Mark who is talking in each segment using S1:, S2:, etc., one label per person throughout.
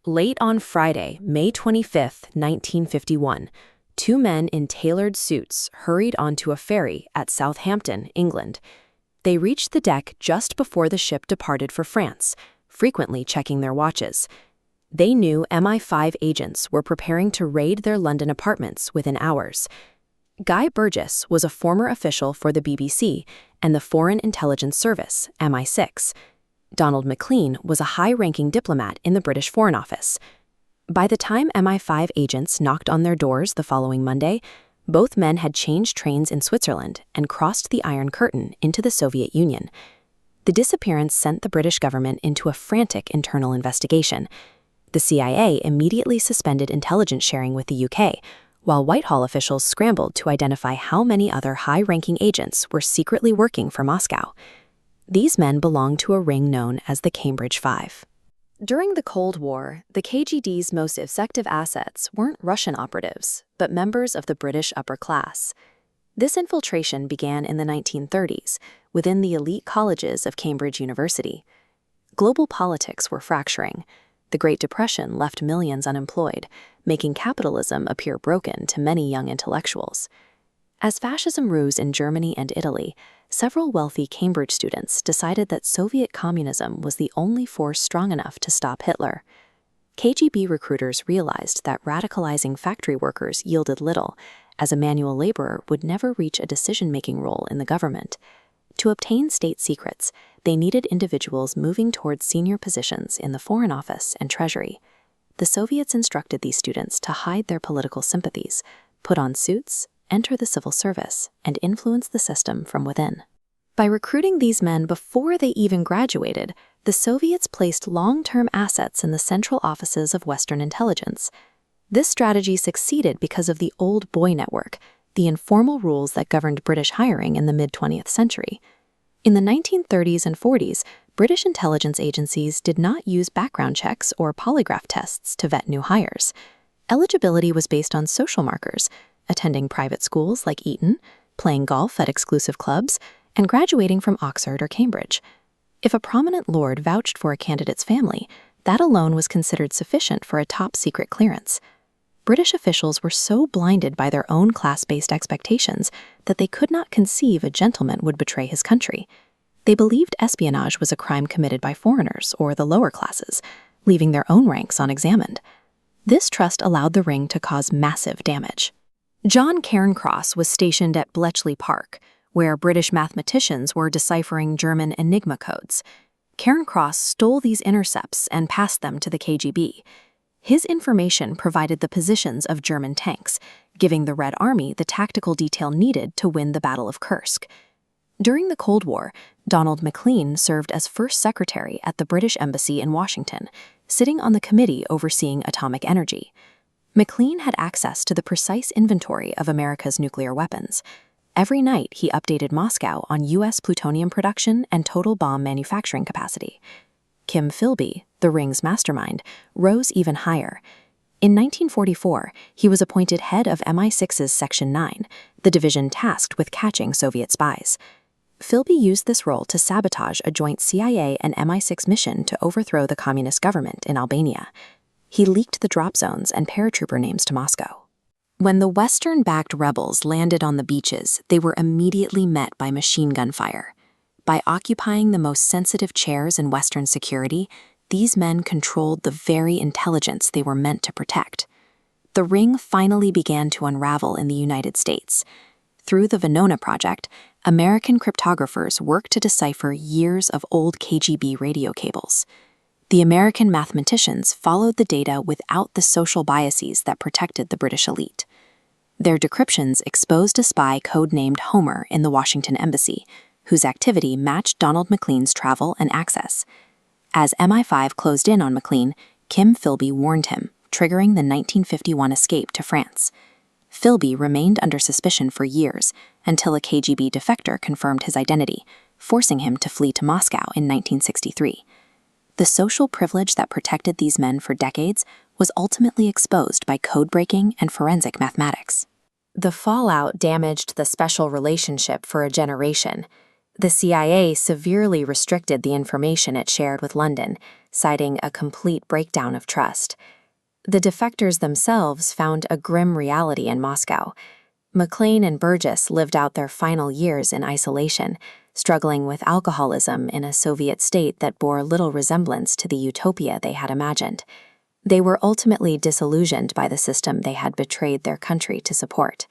S1: Late on Friday, May 25, 1951, two men in tailored suits hurried onto a ferry at Southampton, England. They reached the deck just before the ship departed for France, frequently checking their watches. They knew MI5 agents were preparing to raid their London apartments within hours. Guy Burgess was a former official for the BBC and the Foreign Intelligence Service, MI6. Donald Maclean was a high-ranking diplomat in the British Foreign Office. By the time MI5 agents knocked on their doors the following Monday, both men had changed trains in Switzerland and crossed the Iron Curtain into the Soviet Union. The disappearance sent the British government into a frantic internal investigation. The CIA immediately suspended intelligence sharing with the UK, while Whitehall officials scrambled to identify how many other high-ranking agents were secretly working for Moscow. These men belonged to a ring known as the Cambridge Five. During the Cold War, the KGB's most effective assets weren't Russian operatives, but members of the British upper class. This infiltration began in the 1930s within the elite colleges of Cambridge University. Global politics were fracturing. The Great Depression left millions unemployed, making capitalism appear broken to many young intellectuals. As fascism rose in Germany and Italy, several wealthy Cambridge students decided that Soviet communism was the only force strong enough to stop Hitler. KGB recruiters realized that radicalizing factory workers yielded little, as a manual laborer would never reach a decision-making role in the government. To obtain state secrets, they needed individuals moving towards senior positions in the Foreign Office and Treasury. The Soviets instructed these students to hide their political sympathies, put on suits, enter the civil service, and influence the system from within. By recruiting these men before they even graduated, the Soviets placed long-term assets in the central offices of Western intelligence. This strategy succeeded because of the old boy network, the informal rules that governed British hiring in the mid-20th century. In the 1930s and 40s, British intelligence agencies did not use background checks or polygraph tests to vet new hires. Eligibility was based on social markers, attending private schools like Eton, playing golf at exclusive clubs, and graduating from Oxford or Cambridge. If a prominent lord vouched for a candidate's family, that alone was considered sufficient for a top-secret clearance. British officials were so blinded by their own class-based expectations that they could not conceive a gentleman would betray his country. They believed espionage was a crime committed by foreigners or the lower classes, leaving their own ranks unexamined. This trust allowed the ring to cause massive damage. John Cairncross was stationed at Bletchley Park, where British mathematicians were deciphering German Enigma codes. Cairncross stole these intercepts and passed them to the KGB. His information provided the positions of German tanks, giving the Red Army the tactical detail needed to win the Battle of Kursk. During the Cold War, Donald Maclean served as first secretary at the British Embassy in Washington, sitting on the committee overseeing atomic energy. Maclean had access to the precise inventory of America's nuclear weapons. Every night, he updated Moscow on U.S. plutonium production and total bomb manufacturing capacity. Kim Philby, the ring's mastermind, rose even higher. In 1944, he was appointed head of MI6's Section 9, the division tasked with catching Soviet spies. Philby used this role to sabotage a joint CIA and MI6 mission to overthrow the communist government in Albania. He leaked the drop zones and paratrooper names to Moscow. When the Western-backed rebels landed on the beaches, they were immediately met by machine gun fire. By occupying the most sensitive chairs in Western security, these men controlled the very intelligence they were meant to protect. The ring finally began to unravel in the United States. Through the Venona Project, American cryptographers worked to decipher years of old KGB radio cables. The American mathematicians followed the data without the social biases that protected the British elite. Their decryptions exposed a spy codenamed Homer in the Washington Embassy, whose activity matched Donald Maclean's travel and access. As MI5 closed in on Maclean, Kim Philby warned him, triggering the 1951 escape to France. Philby remained under suspicion for years until a KGB defector confirmed his identity, forcing him to flee to Moscow in 1963. The social privilege that protected these men for decades was ultimately exposed by code-breaking and forensic mathematics. The fallout damaged the special relationship for a generation. The CIA severely restricted the information it shared with London, citing a complete breakdown of trust. The defectors themselves found a grim reality in Moscow. McLean and Burgess lived out their final years in isolation, struggling with alcoholism in a Soviet state that bore little resemblance to the utopia they had imagined. They were ultimately disillusioned by the system they had betrayed their country to support.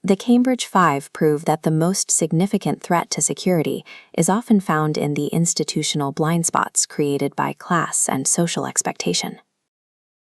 S1: The Cambridge Five prove that the most significant threat to security is often found in the institutional blind spots created by class and social expectation.